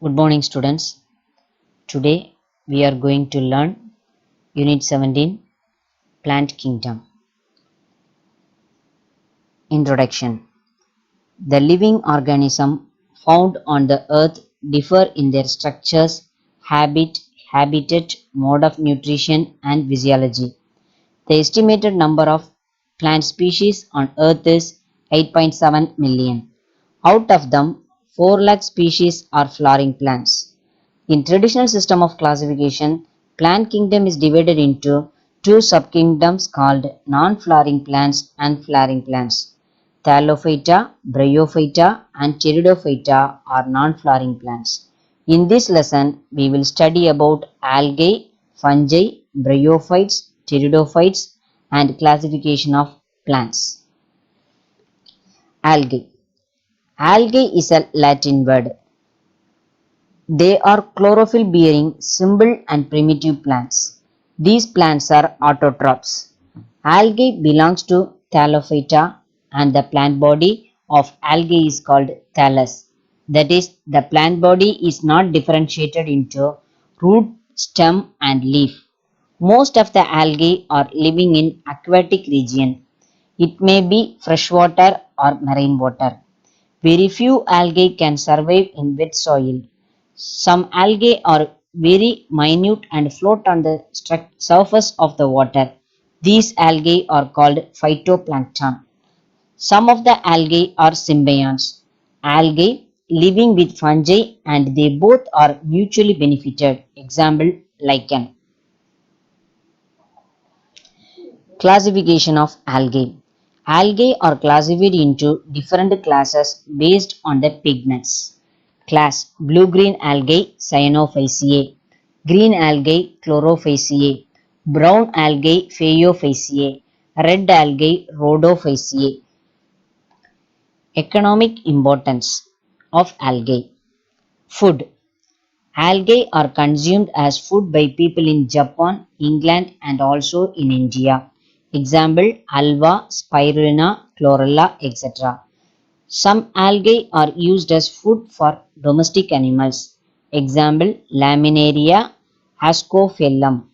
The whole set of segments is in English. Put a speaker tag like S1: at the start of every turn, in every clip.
S1: Good morning, students. Today we are going to learn Unit 17 Plant Kingdom. Introduction. The living organisms found on the earth differ in their structures, habitat, mode of nutrition, and physiology. The estimated number of plant species on earth is 8.7 million. Out of them, 4 lakh species are flowering plants. In traditional system of classification, plant kingdom is divided into two subkingdoms called non-flowering plants and flowering plants. Thallophyta, Bryophyta and Pteridophyta are non-flowering plants. In this lesson, we will study about algae, fungi, bryophytes, pteridophytes and classification of plants. Algae. Algae is a Latin word. They are chlorophyll-bearing simple and primitive plants. These plants are autotrophs. Algae belongs to Thallophyta and the plant body of algae is called thallus. That is, the plant body is not differentiated into root, stem and leaf. Most of the algae are living in aquatic region. It may be freshwater or marine water. Very few algae can survive in wet soil. Some algae are very minute and float on the surface of the water. These algae are called phytoplankton. Some of the algae are symbionts. Algae living with fungi and they both are mutually benefited. Example, lichen. Classification of algae. Algae are classified into different classes based on the pigments. Class blue-green algae Cyanophyceae, green algae Chlorophyceae, brown algae Phaeophyceae, red algae Rhodophyceae. Economic importance of algae. Food. Algae are consumed as food by people in Japan, England and also in India. Example alga, spirulina, chlorella, etc. Some algae are used as food for domestic animals. Example Laminaria ascophyllum.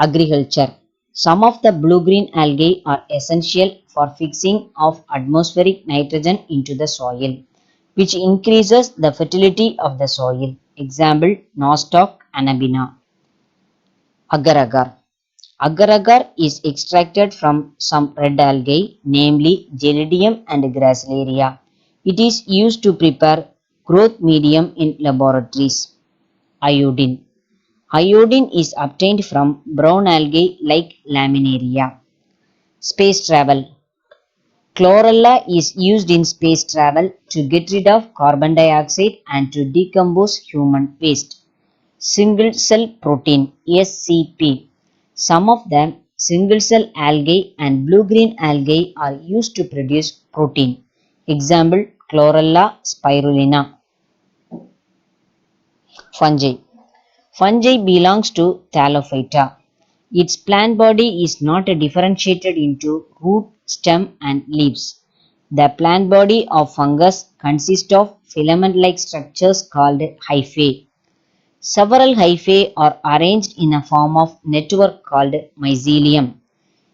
S1: Agriculture. Some of the blue-green algae are essential for fixing of atmospheric nitrogen into the soil, which increases the fertility of the soil. Example Nostoc anabina. Agar-agar. Agar-agar is extracted from some red algae, namely Gelidium and Gracilaria. It is used to prepare growth medium in laboratories. Iodine. Iodine is obtained from brown algae like Laminaria. Space travel. Chlorella is used in space travel to get rid of carbon dioxide and to decompose human waste. Single cell protein SCP. Some of them single cell algae and blue-green algae are used to produce protein. Example Chlorella spirulina. Fungi. Fungi belongs to Thallophyta. Its plant body is not differentiated into root, stem and leaves. The plant body of fungus consists of filament-like structures called hyphae. Several hyphae are arranged in a form of network called mycelium.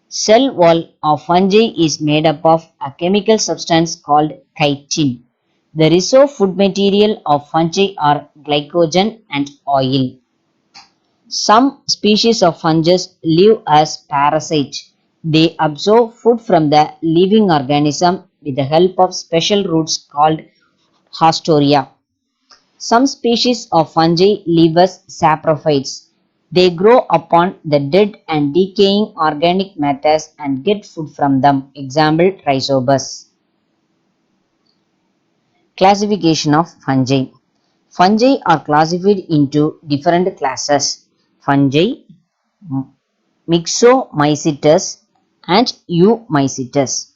S1: Cell wall of fungi is made up of a chemical substance called chitin. The reserve food material of fungi are glycogen and oil. Some species of fungus live as parasites. They absorb food from the living organism with the help of special roots called hastoria. Some species of fungi live as saprophytes. They grow upon the dead and decaying organic matters and get food from them. Example Rhizobus. Classification of fungi. Fungi are classified into different classes. Fungi, Myxomycetes and Eumycetes.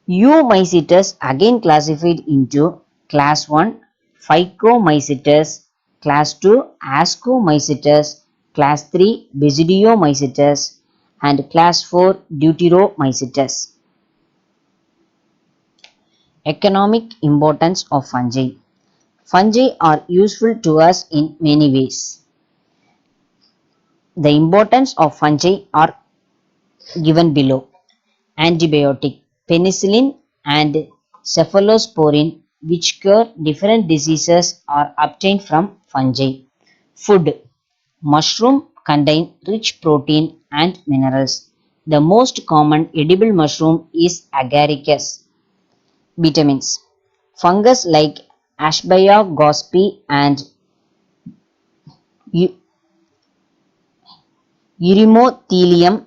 S1: Eumycetes again classified into class 1 Phycomycetes, class 2 Ascomycetes, class 3 Basidiomycetes and class 4 Deuteromycetes. Economic importance of fungi. Fungi are useful to us in many ways. The importance of fungi are given below. Antibiotic, penicillin and cephalosporin which cure different diseases are obtained from fungi. Food. Mushroom contain rich protein and minerals. The most common edible mushroom is agaricus. Vitamins. Fungus like Ashbaya gospi and Uremothelium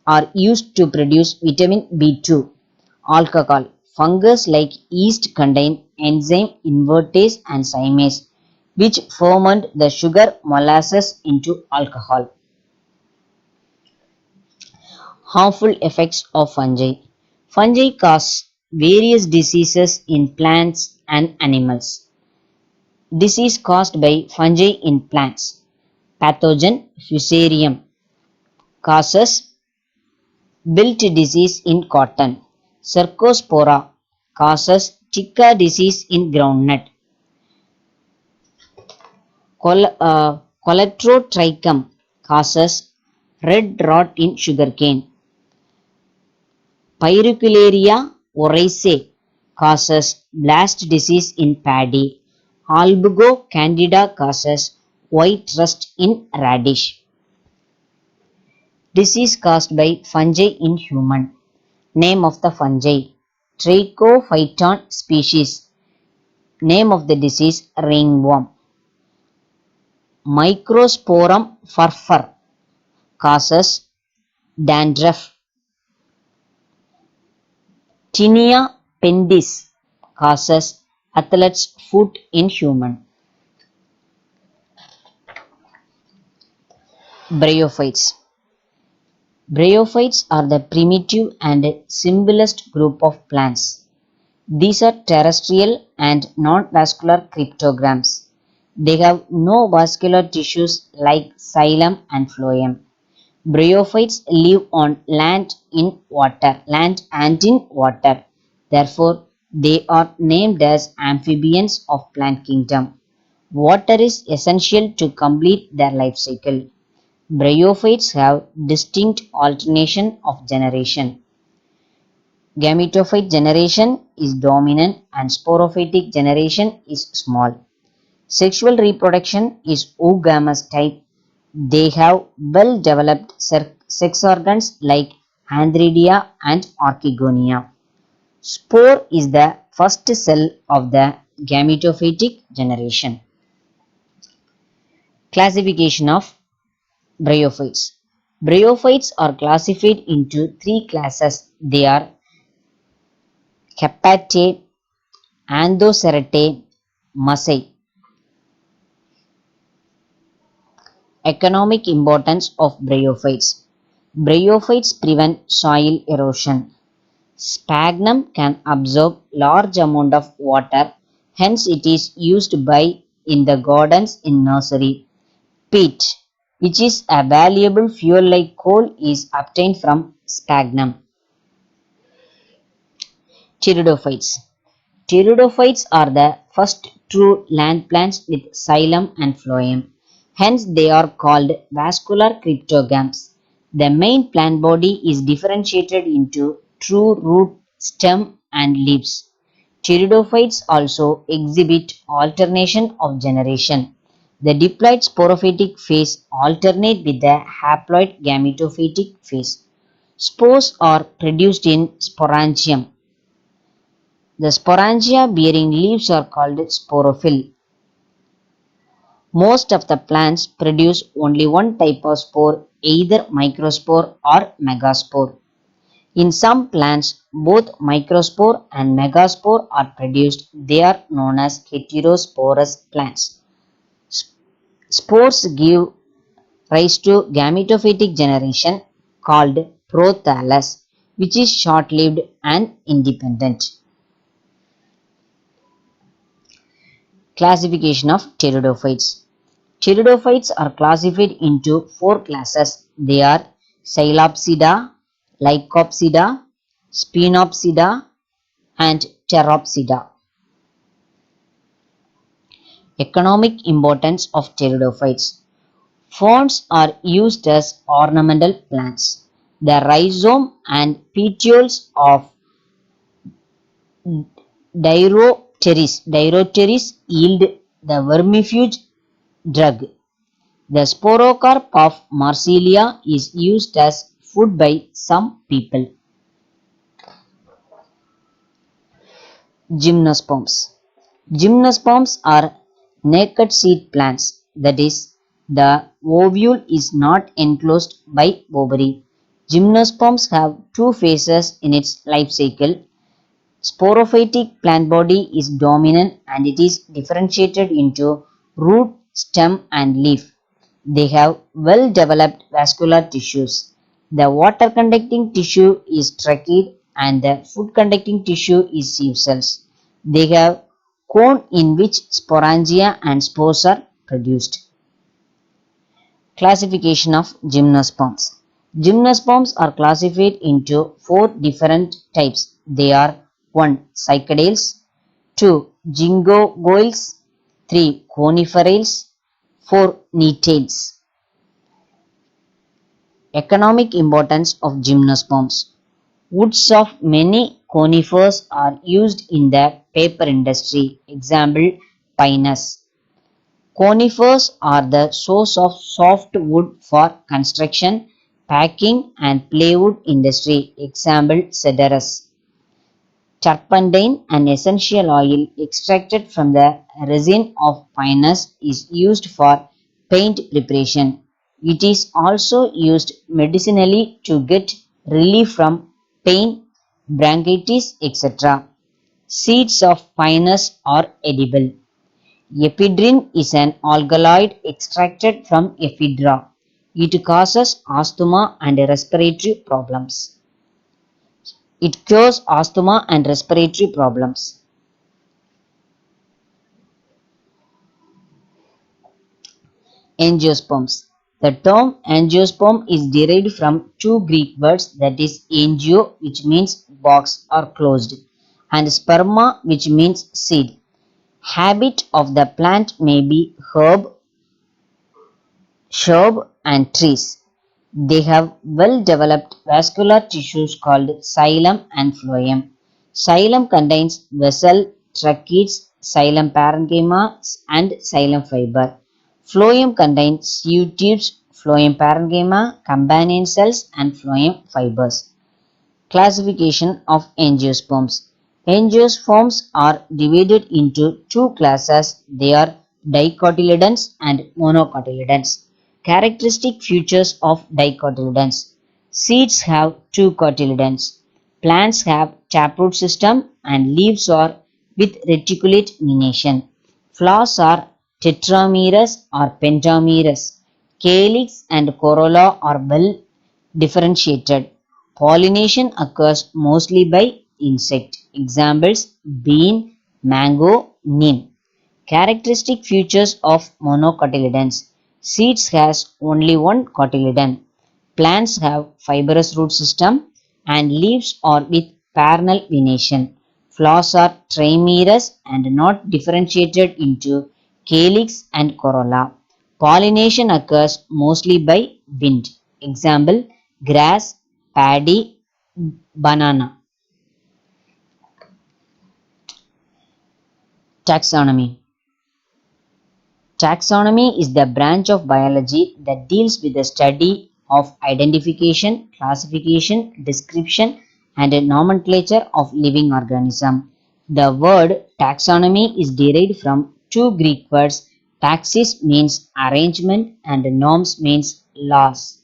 S1: are used to produce vitamin B2. Alcohol. Fungus like yeast contain enzyme invertase and zymase, which ferment the sugar molasses into alcohol. Harmful effects of fungi. Fungi cause various diseases in plants and animals. Disease caused by fungi in plants. Pathogen Fusarium causes wilt disease in cotton. Cercospora causes Zika disease in groundnut. Coletrotrichum causes red rot in sugarcane. Pyricularia oryzae causes blast disease in paddy. Albugo candida causes white rust in radish. Disease caused by fungi in human. Name of the fungi. Trichophyton species. Name of the disease ringworm. Microsporum furfur causes dandruff. Tinea pendis causes athlete's foot in human. Bryophytes. Bryophytes are the primitive and simplest group of plants. These are terrestrial and non-vascular cryptogams. They have no vascular tissues like xylem and phloem. Bryophytes live on land and in water. Therefore, they are named as amphibians of plant kingdom. Water is essential to complete their life cycle. Bryophytes have distinct alternation of generation. Gametophyte generation is dominant and sporophytic generation is small. Sexual reproduction is oogamous type. They have well developed sex organs like Andridia and Archegonia. Spore is the first cell of the gametophytic generation. Classification of bryophytes. Bryophytes are classified into three classes. They are Hepatae, Anthoceratae, Massae. Economic importance of bryophytes. Bryophytes prevent soil erosion. Sphagnum can absorb large amount of water, hence it is used by in the gardens in nursery. Peat, which is a valuable fuel like coal, is obtained from sphagnum. Pteridophytes. Pteridophytes are the first true land plants with xylem and phloem. Hence they are called vascular cryptogams. The main plant body is differentiated into true root, stem and leaves. Pteridophytes also exhibit alternation of generation. The diploid sporophytic phase alternate with the haploid gametophytic phase. Spores are produced in sporangium. The sporangia bearing leaves are called sporophyll. Most of the plants produce only one type of spore, either microspore or megaspore. In some plants, both microspore and megaspore are produced. They are known as heterosporous plants. Spores give rise to gametophytic generation called prothallus, which is short-lived and independent. Classification of pteridophytes. Pteridophytes are classified into four classes. They are Psilopsida, Lycopsida, Spinopsida, and Pteropsida. Economic importance of pteridophytes. Ferns are used as ornamental plants. The rhizome and petioles of Diropteris yield the vermifuge drug. The sporocarp of Marsilia is used as food by some people. Gymnosperms. Gymnosperms are naked seed plants, that is, the ovule is not enclosed by ovary. Gymnosperms have two phases in its life cycle. Sporophytic plant body is dominant and it is differentiated into root, stem and leaf. They have well developed vascular tissues. The water conducting tissue is trachea and the food conducting tissue is sieve cells. They have cone in which sporangia and spores are produced. Classification of gymnosperms. Gymnosperms are classified into four different types. They are 1. Cycadales, 2. Gingogoles, 3. Coniferales, 4. Nitales. Economic importance of gymnosperms. Woods of many conifers are used in the paper industry. Example, pinus. Conifers are the source of softwood for construction, packing and plywood industry. Example, cedrus. Turpentine, an essential oil extracted from the resin of pinus, is used for paint preparation. It is also used medicinally to get relief from pain, bronchitis, etc. Seeds of pinus are edible. Ephedrine is an alkaloid extracted from ephedra. It causes asthma and respiratory problems. It cures asthma and respiratory problems. Angiosperms. The term angiosperm is derived from two Greek words, that is angio, which means box or closed, and sperma, which means seed. Habit of the plant may be shrub and trees. They have well developed vascular tissues called xylem and phloem. Xylem contains vessel, tracheids, xylem parenchyma, and xylem fiber. Phloem contains sieve tubes, phloem parenchyma, companion cells, and phloem fibers. Classification of angiosperms. Angiosperms are divided into two classes. They are dicotyledons and monocotyledons. Characteristic features of dicotyledons. Seeds have two cotyledons. Plants have taproot system and leaves are with reticulate venation. Flowers are tetramerous or pentamerous. Calyx and corolla are well differentiated. Pollination occurs mostly by insect. Examples, bean, mango, neem. Characteristic features of monocotyledons. Seeds has only one cotyledon. Plants have fibrous root system and leaves are with parnal venation. Flowers are trimerous and not differentiated into calyx and corolla. Pollination occurs mostly by wind. Example, grass, paddy, banana. Taxonomy. Taxonomy is the branch of biology that deals with the study of identification, classification, description, and a nomenclature of living organisms. The word taxonomy is derived from two Greek words. Taxis means arrangement and norms means laws.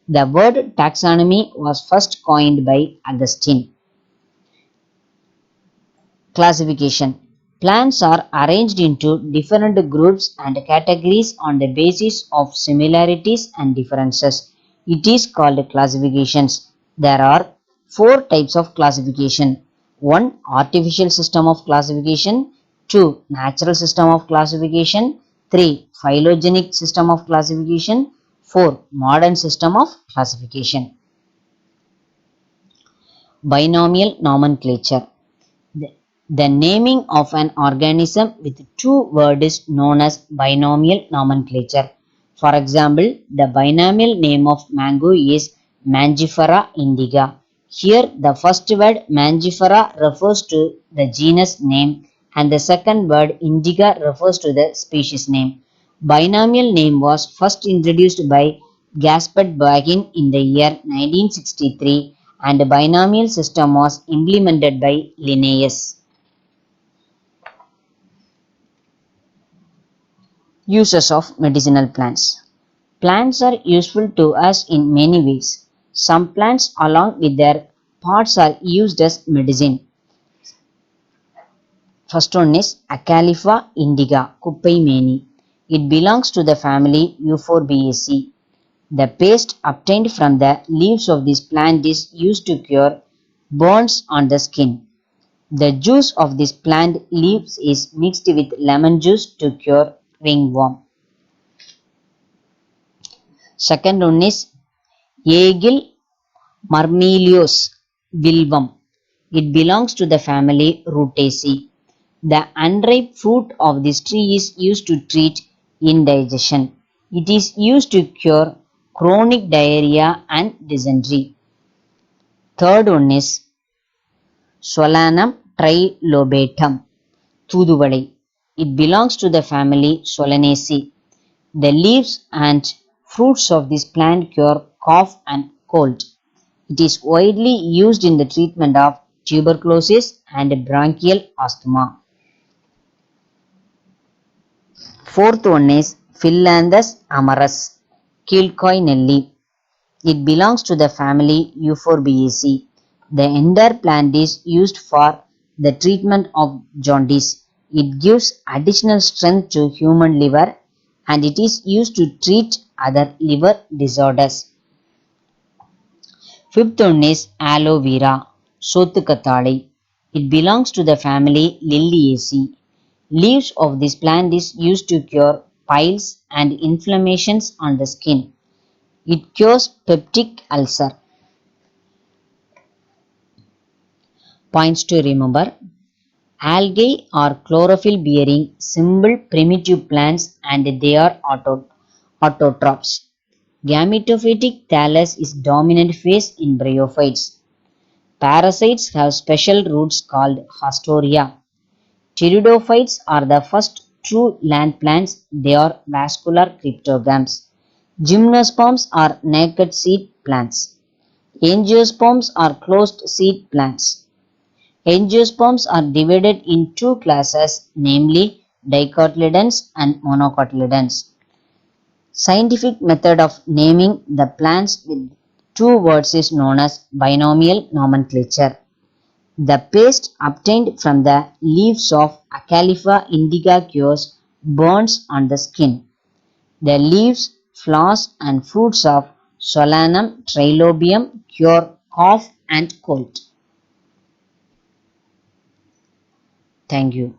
S1: The word taxonomy was first coined by Augustine. Classification. Plants are arranged into different groups and categories on the basis of similarities and differences. It is called classifications. There are four types of classification. 1. Artificial system of classification. 2. Natural system of classification. 3. Phylogenetic system of classification. 4. Modern system of classification. Binomial nomenclature. The naming of an organism with two words is known as binomial nomenclature. For example, the binomial name of mango is Mangifera indica. Here, the first word Mangifera refers to the genus name and the second word indica refers to the species name. Binomial name was first introduced by Gaspard Bagin in the year 1963 and the binomial system was implemented by Linnaeus. Uses of medicinal plants. Plants are useful to us in many ways. Some plants, along with their parts, are used as medicine. First one is Acalypha indica, Kuppaimeni. It belongs to the family Euphorbiaceae. The paste obtained from the leaves of this plant is used to cure burns on the skin. The juice of this plant leaves is mixed with lemon juice to cure ringworm. Second one is Aegil Marmelius Wilvum. It belongs to the family Rutaceae. The unripe fruit of this tree is used to treat indigestion. It is used to cure chronic diarrhea and dysentery. Third one is Solanum trilobatum, Thuduvadai. It belongs to the family Solanaceae. The leaves and fruits of this plant cure cough and cold. It is widely used in the treatment of tuberculosis and bronchial asthma. Fourth one is Phyllanthus amarus, Kilcoinelli. It belongs to the family Euphorbiaceae. The entire plant is used for the treatment of jaundice. It gives additional strength to human liver and it is used to treat other liver disorders. Fifth one is aloe vera, Sothukathalai. It belongs to the family Liliaceae. Leaves of this plant is used to cure piles and inflammations on the skin. It cures peptic ulcer. Points to remember. Algae are chlorophyll bearing simple primitive plants and they are autotrophs. Gametophytic thallus is dominant phase in bryophytes. Parasites have special roots called hastoria. Pteridophytes are the first true land plants. They are vascular cryptogams. Gymnosperms are naked seed plants. Angiosperms are closed seed plants. Angiosperms are divided in two classes, namely dicotyledons and monocotyledons. Scientific method of naming the plants with two words is known as binomial nomenclature. The paste obtained from the leaves of Acalypha indica cures burns on the skin. The leaves, flowers and fruits of Solanum trilobum cure cough and cold. Thank you.